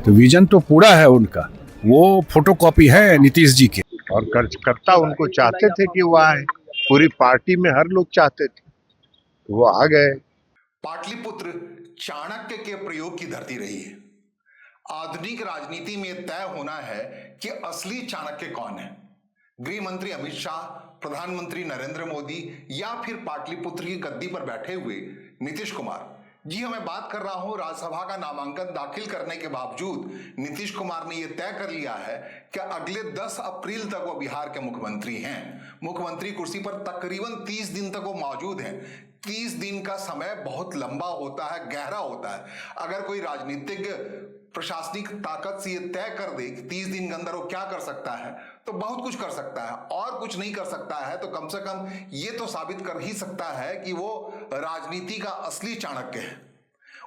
तो विजन तो पूरा है उनका, वो फोटोकॉपी है नीतीश जी के। और कार्यकर्ता उनको चाहते थे कि वो आए, पूरी पार्टी में हर लोग चाहते थे, वो आ गए। पाटलिपुत्र चाणक्य के प्रयोग की धरती रही है। आधुनिक राजनीति में तय होना है कि असली चाणक्य कौन है, गृह मंत्री अमित शाह, प्रधानमंत्री नरेंद्र मोदी या फिर पाटलिपुत्र की गद्दी पर बैठे हुए नीतीश कुमार। जी हाँ, मैं बात कर रहा हूं राज्यसभा का नामांकन दाखिल करने के बावजूद नीतीश कुमार ने यह तय कर लिया है कि अगले 10 अप्रैल तक वो बिहार के मुख्यमंत्री हैं। मुख्यमंत्री कुर्सी पर तकरीबन 30 दिन तक वो मौजूद हैं। 30 दिन का समय बहुत लंबा होता है, गहरा होता है। अगर कोई राजनीतिक प्रशासनिक ताकत से ये तय कर दे कि 30 दिन के अंदर वो क्या कर सकता है, तो बहुत कुछ कर सकता है। और कुछ नहीं कर सकता है तो कम से कम ये तो साबित कर ही सकता है कि वो राजनीति का असली चाणक्य है।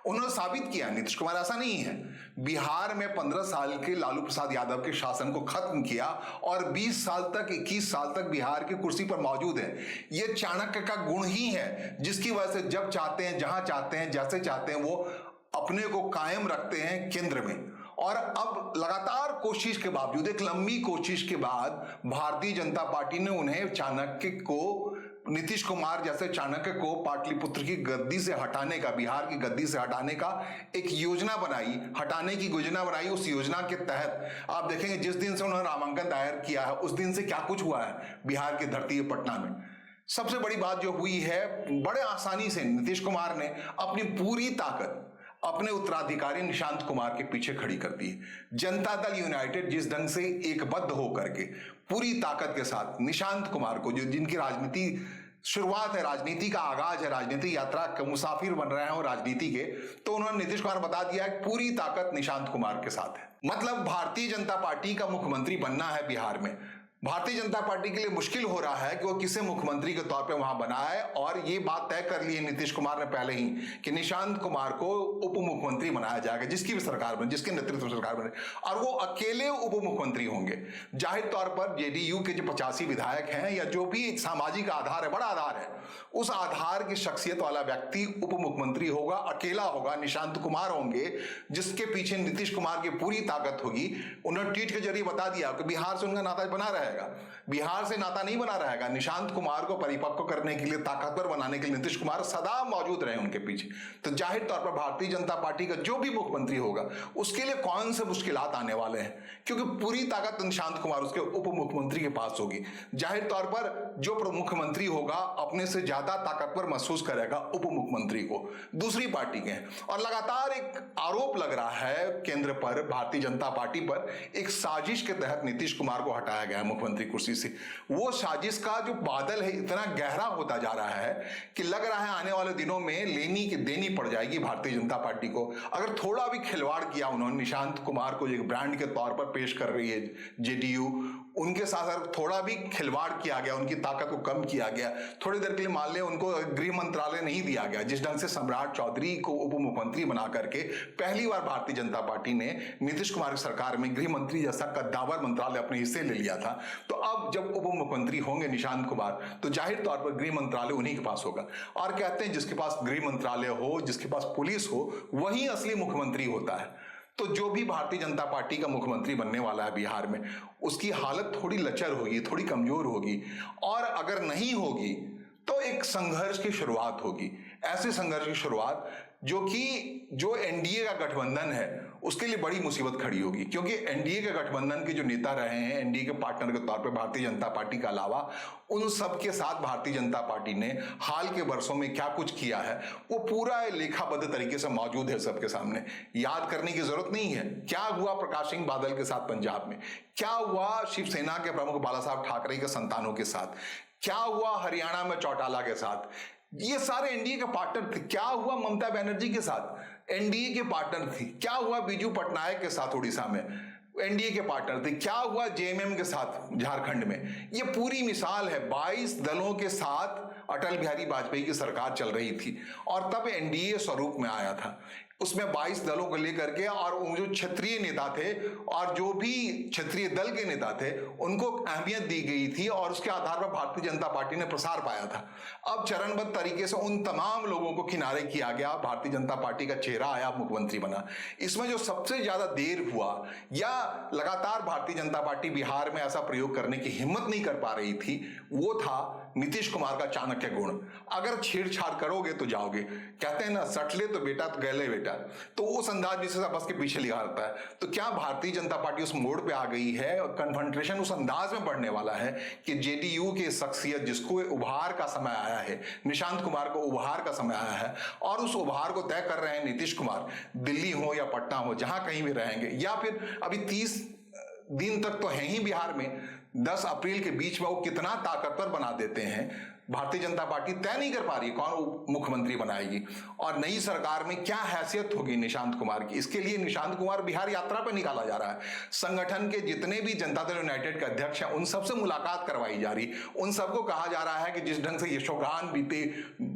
उन्होंने साबित किया, नीतीश कुमार ऐसा नहीं है। बिहार में 15 साल के लालू प्रसाद यादव के शासन को खत्म किया और 20 साल तक, 21 साल तक बिहार की कुर्सी पर मौजूद है। यह चाणक्य का गुण ही है, जिसकी वजह से जब चाहते हैं, जहां चाहते हैं, जैसे चाहते हैं, वो अपने को कायम रखते हैं केंद्र में। और अब लगातार कोशिश के बावजूद, एक लंबी कोशिश के बाद, भारतीय जनता पार्टी ने उन्हें चाणक्य को, नीतीश कुमार जैसे चाणक्य को पाटलिपुत्र की गद्दी से हटाने का, बिहार की गद्दी से हटाने का एक योजना बनाई, हटाने की योजना बनाई। उस योजना के तहत आप देखेंगे जिस दिन से उन्होंने नामांकन दायर किया है उस दिन से क्या कुछ हुआ है बिहार की धरती पटना में। सबसे बड़ी बात जो हुई है, बड़े आसानी से नीतीश कुमार ने अपनी पूरी ताकत अपने उत्तराधिकारी निशांत कुमार के पीछे खड़ी कर दी। जनता दल यूनाइटेड जिस ढंग से एकबद्ध होकर के पूरी ताकत के साथ निशांत कुमार को, जो जिनकी राजनीति शुरुआत है, राजनीति का आगाज है, राजनीतिक यात्रा के मुसाफिर बन रहे हैं और राजनीति के, तो उन्होंने नीतीश कुमार बता दिया है पूरी ताकत निशांत कुमार के साथ है। मतलब भारतीय जनता पार्टी का मुख्यमंत्री बनना है बिहार में। भारतीय जनता पार्टी के लिए मुश्किल हो रहा है कि वो किसे मुख्यमंत्री के तौर पे वहां बनाए, और ये बात तय कर ली है नीतीश कुमार ने पहले ही कि निशांत कुमार को उप मुख्यमंत्री बनाया जाएगा, जिसकी भी सरकार बने, जिसके नेतृत्व में सरकार बने, और वो अकेले उप मुख्यमंत्री होंगे। जाहिर तौर पर जेडीयू के जो 85 विधायक हैं या जो भी एक सामाजिक आधार है, बड़ा आधार है, उस आधार की शख्सियत वाला व्यक्ति उप मुख्यमंत्री होगा, अकेला होगा, निशांत कुमार होंगे, जिसके पीछे नीतीश कुमार की पूरी ताकत होगी। उन्होंने ट्वीट के जरिए बता दिया कि बिहार से उनका नाता बना रहेगा। बिहार से नाता नहीं बना रहेगा। निशांत कुमार को परिपक्व करने के लिए, ताकतवर बनाने के लिए नीतीश कुमार सदा मौजूद रहे उनके पीछे। तो जाहिर तौर पर भारतीय जनता पार्टी का जो भी मुख्यमंत्री होगा उसके लिए कौन से मुश्किलात आने वाले हैं, क्योंकि पूरी ताकत निशांत कुमार उसके उप मुख्यमंत्री के पास होगी। जाहिर तौर पर जो मुख्यमंत्री होगा अपने से ज्यादा ताकतवर महसूस करेगा उप मुख्यमंत्री को, दूसरी पार्टी के हैं। और लगातार एक आरोप लग रहा है केंद्र पर, भारतीय जनता पार्टी पर, एक साजिश के तहत नीतीश कुमार को हटाया गया है मुख्यमंत्री कुर्सी से। वो साजिश का जो बादल है इतना गहरा होता जा रहा है कि लग रहा है आने वाले दिनों में लेनी की देनी पड़ जाएगी भारतीय जनता पार्टी को। अगर थोड़ा भी खिलवाड़ किया उन्होंने, निशांत कुमार को एक ब्रांड के तौर पर पेश कर रही है जेडीयू, उनके साथ अगर थोड़ा भी खिलवाड़ किया गया, उनकी ताकत को कम किया गया, थोड़ी देर के लिए मान ले उनको गृह मंत्रालय नहीं दिया गया, जिस ढंग से सम्राट चौधरी को उप मुख्यमंत्री बना करके पहली बार भारतीय जनता पार्टी ने नीतीश कुमार की सरकार में गृह मंत्री जैसा कद्दावर मंत्रालय अपने हिस्से ले लिया था, तो अब जब उप मुख्यमंत्री होंगे निशांत कुमार, तो जाहिर तौर पर गृह मंत्रालय उन्हीं के पास होगा। और कहते हैं जिसके पास गृह मंत्रालय हो, जिसके पास पुलिस हो, वही असली मुख्यमंत्री होता है। तो जो भी भारतीय जनता पार्टी का मुख्यमंत्री बनने वाला है बिहार में, उसकी हालत थोड़ी लचर होगी, थोड़ी कमजोर होगी, और अगर नहीं होगी तो एक संघर्ष की शुरुआत होगी। ऐसे संघर्ष की शुरुआत जो एनडीए का गठबंधन है उसके लिए बड़ी मुसीबत खड़ी होगी, क्योंकि एनडीए के गठबंधन के जो नेता रहे हैं, एनडीए के पार्टनर के तौर पर भारतीय जनता पार्टी के अलावा, उन सब के साथ भारतीय जनता पार्टी ने हाल के वर्षों में क्या कुछ किया है वो पूरा लेखाबद्ध तरीके से मौजूद है सबके सामने। याद करने की जरूरत नहीं है क्या हुआ प्रकाश सिंह बादल के साथ पंजाब में, क्या हुआ शिवसेना के प्रमुख बाला साहब ठाकरे के संतानों के साथ, क्या हुआ हरियाणा में चौटाला के साथ, ये सारे एनडीए के पार्टनर थे। क्या हुआ ममता बनर्जी के साथ, एनडीए के पार्टनर थी। क्या हुआ बीजू पटनायक के साथ उड़ीसा में, एनडीए के पार्टनर थे। क्या हुआ जेएमएम के साथ झारखंड में। ये पूरी मिसाल है। 22 दलों के साथ अटल बिहारी वाजपेयी की सरकार चल रही थी और तब एनडीए स्वरूप में आया था। उसमें 22 दलों को लेकर के, और वो जो क्षेत्रीय नेता थे और जो भी क्षेत्रीय दल के नेता थे उनको अहमियत दी गई थी और उसके आधार पर भारतीय जनता पार्टी ने प्रसार पाया था। अब चरणबद्ध तरीके से उन तमाम लोगों को किनारे किया गया, भारतीय जनता पार्टी का चेहरा आया, मुख्यमंत्री बना। इसमें जो सबसे ज्यादा देर हुआ या लगातार भारतीय जनता पार्टी बिहार में ऐसा प्रयोग करने की हिम्मत नहीं कर पा रही थी, वो था नीतीश कुमार का चाणक्य गुण। अगर छेड़छाड़ करोगे तो जाओगे, कहते हैं ना सटले तो बेटा तो गले बेटा, तो उस अंदाज में से बस के पीछे लिखा रहता है। तो क्या भारतीय जनता पार्टी उस मोड़ पे आ गई है और कन्फ्रंटेशन उस अंदाज में बढ़ने वाला है कि जेडीयू की शख्सियत जिसको उभार का समय आया है, निशांत कुमार को उभार का समय आया है और उस उभार को तय कर रहे हैं नीतीश कुमार, दिल्ली हो या पटना हो जहां कहीं भी रहेंगे, या फिर अभी 30 दिन तक तो है ही बिहार में, 10 अप्रैल के बीच में वो कितना ताकतवर बना देते हैं। भारतीय जनता पार्टी तय नहीं कर पा रही कौन मुख्यमंत्री बनाएगी और नई सरकार में क्या हैसियत होगी निशांत कुमार की। इसके लिए निशांत कुमार बिहार यात्रा पर निकाला जा रहा है। संगठन के जितने भी जनता दल यूनाइटेड के अध्यक्ष हैं उन सबसे मुलाकात करवाई जा रही, उन सबको कहा जा रहा है कि जिस ढंग से यशोगान बीते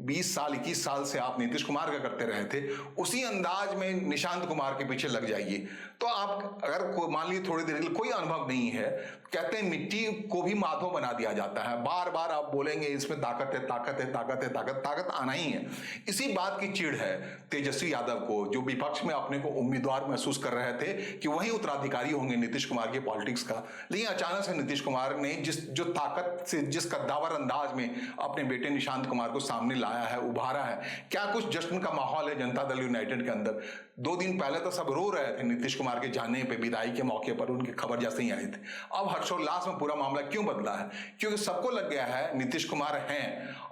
20 साल 21 साल से आप नीतीश कुमार का करते रहे थे, उसी अंदाज में निशांत कुमार के पीछे लग जाइए। तो आप अगर मान लीजिए थोड़ी देर के लिए कोई अनुभव नहीं है, कहते हैं मिट्टी को भी माधव बना दिया जाता है, बार बार आप बोलेंगे इसमें ताकत है ताकत है ताकत है ताकत, ताकत आना ही है। इसी बात की चिढ़ है तेजस्वी यादव को, जो विपक्ष में अपने को उम्मीदवार महसूस कर रहे थे कि वही उत्तराधिकारी होंगे नीतीश कुमार के पॉलिटिक्स का, लेकिन अचानक से नीतीश कुमार ने जो ताकत से जिस कद्दावर अंदाज में अपने बेटे निशांत कुमार को सामने लाया है, उभारा है, क्या कुछ जश्न का माहौल है जनता दल यूनाइटेड के अंदर। 2 दिन पहले तो सब रो रहे थे नीतीश कुमार के जाने पे, विदाई के मौके पर उनकी खबर जैसे ही आई थी। अब हर्षोल्लास में पूरा मामला क्यों बदला है? क्योंकि सबको लग गया है नीतीश कुमार हैं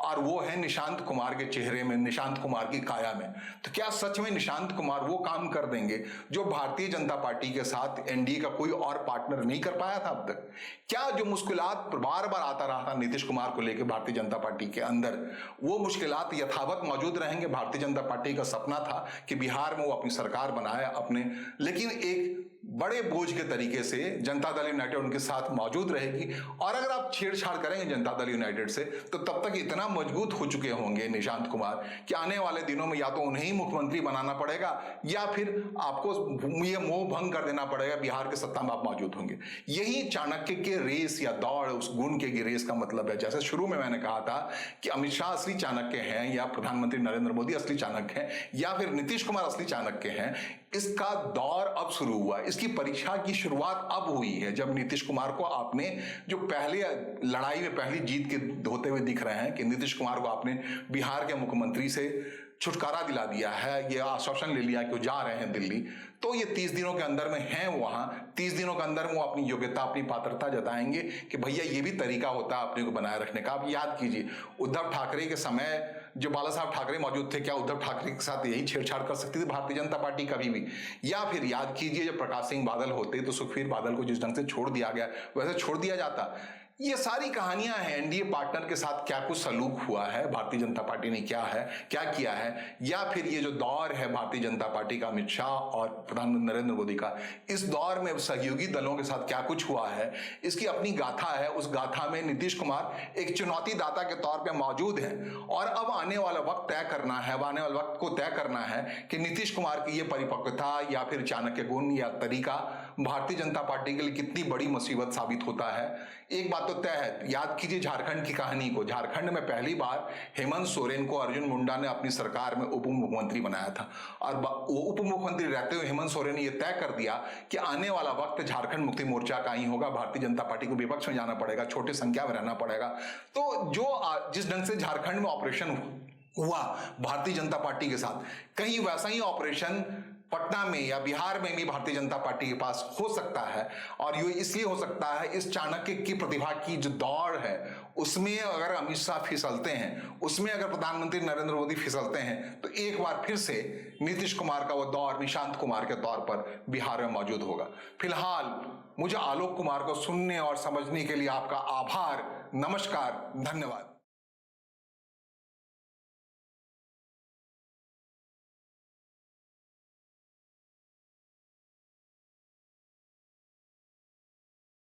और वो है निशांत कुमार के चेहरे में, निशांत कुमार की काया में। तो क्या सच में निशांत कुमार वो काम कर देंगे जो भारतीय जनता पार्टी के साथ एनडीए का कोई और पार्टनर नहीं कर पाया था अब तक? क्या जो मुश्किलात बार बार आता रहा था नीतीश कुमार को लेकर भारतीय जनता पार्टी के अंदर, वो मुश्किलात यथावत मौजूद रहेंगे? भारतीय जनता पार्टी का सपना था कि बिहार में वो अपनी सरकार बनाए अपने, लेकिन एक बड़े बोझ के तरीके से जनता दल यूनाइटेड उनके साथ मौजूद रहेगी। और अगर आप छेड़छाड़ करेंगे जनता दल यूनाइटेड से तो तब तक इतना मजबूत हो चुके होंगे निशांत कुमार कि आने वाले दिनों में या तो उन्हें ही मुख्यमंत्री बनाना पड़ेगा या फिर आपको ये मोह भंग कर देना पड़ेगा, बिहार के सत्ता में आप मौजूद होंगे। यही चाणक्य के रेस या दौड़, उस गुण के रेस का मतलब है। जैसे शुरू में मैंने कहा था कि अमित शाह असली चाणक्य हैं या प्रधानमंत्री नरेंद्र मोदी असली चाणक्य हैं या फिर नीतीश कुमार असली चाणक्य हैं, इसका दौर अब शुरू हुआ। इसकी परीक्षा की शुरुआत अब हुई है जब नीतीश कुमार को आपने जो पहले लड़ाई में पहली जीत के होते हुए दिख रहे हैं कि नीतीश कुमार को आपने बिहार के मुख्यमंत्री से छुटकारा दिला दिया है, ये आश्वासन ले लिया कि वो जा रहे हैं दिल्ली। तो ये 30 दिनों के अंदर में हैं वहां, 30 दिनों के अंदर वो अपनी योग्यता अपनी पात्रता जताएंगे कि भैया ये भी तरीका होता है अपने को बनाए रखने का। आप याद कीजिए उद्धव ठाकरे के समय जो बाला साहब ठाकरे मौजूद थे, क्या उद्धव ठाकरे के साथ यही छेड़छाड़ कर सकती थी भारतीय जनता पार्टी कभी भी? या फिर याद कीजिए जब प्रकाश सिंह बादल होते तो सुखबीर बादल को जिस ढंग से छोड़ दिया गया वैसे छोड़ दिया जाता। ये सारी कहानियां हैं। एनडीए पार्टनर के साथ क्या कुछ सलूक हुआ है, भारतीय जनता पार्टी ने क्या किया है, या फिर ये जो दौर है भारतीय जनता पार्टी का, अमित शाह और प्रधानमंत्री नरेंद्र मोदी का, इस दौर में सहयोगी दलों के साथ क्या कुछ हुआ है, इसकी अपनी गाथा है। उस गाथा में नीतीश कुमार एक चुनौती दाता के तौर पर मौजूद है और अब आने वाला वक्त तय करना है, आने वाले वक्त को तय करना है कि नीतीश कुमार की ये परिपक्वता या फिर चाणक्य गुण या तरीका भारतीय जनता पार्टी के लिए कितनी बड़ी मुसीबत साबित होता है। एक बात तो तय है, याद कीजिए झारखंड की कहानी को। झारखंड में पहली बार हेमंत सोरेन को अर्जुन मुंडा ने अपनी सरकार में उप मुख्यमंत्री बनाया था और वो उप मुख्यमंत्री रहते हुए हेमंत सोरेन ने यह तय कर दिया कि आने वाला वक्त झारखंड मुक्ति मोर्चा का ही होगा, भारतीय जनता पार्टी को विपक्ष में जाना पड़ेगा, छोटी संख्या में रहना पड़ेगा। तो जो जिस ढंग से झारखंड में ऑपरेशन हुआ भारतीय जनता पार्टी के साथ, कहीं वैसा ही ऑपरेशन पटना में या बिहार में भी भारतीय जनता पार्टी के पास हो सकता है। और ये इसलिए हो सकता है, इस चाणक्य की प्रतिभा की जो दौड़ है उसमें अगर अमित शाह फिसलते हैं, उसमें अगर प्रधानमंत्री नरेंद्र मोदी फिसलते हैं तो एक बार फिर से नीतीश कुमार का वो दौर निशांत कुमार के तौर पर बिहार में मौजूद होगा। फिलहाल मुझे आलोक कुमार को सुनने और समझने के लिए आपका आभार, नमस्कार, धन्यवाद।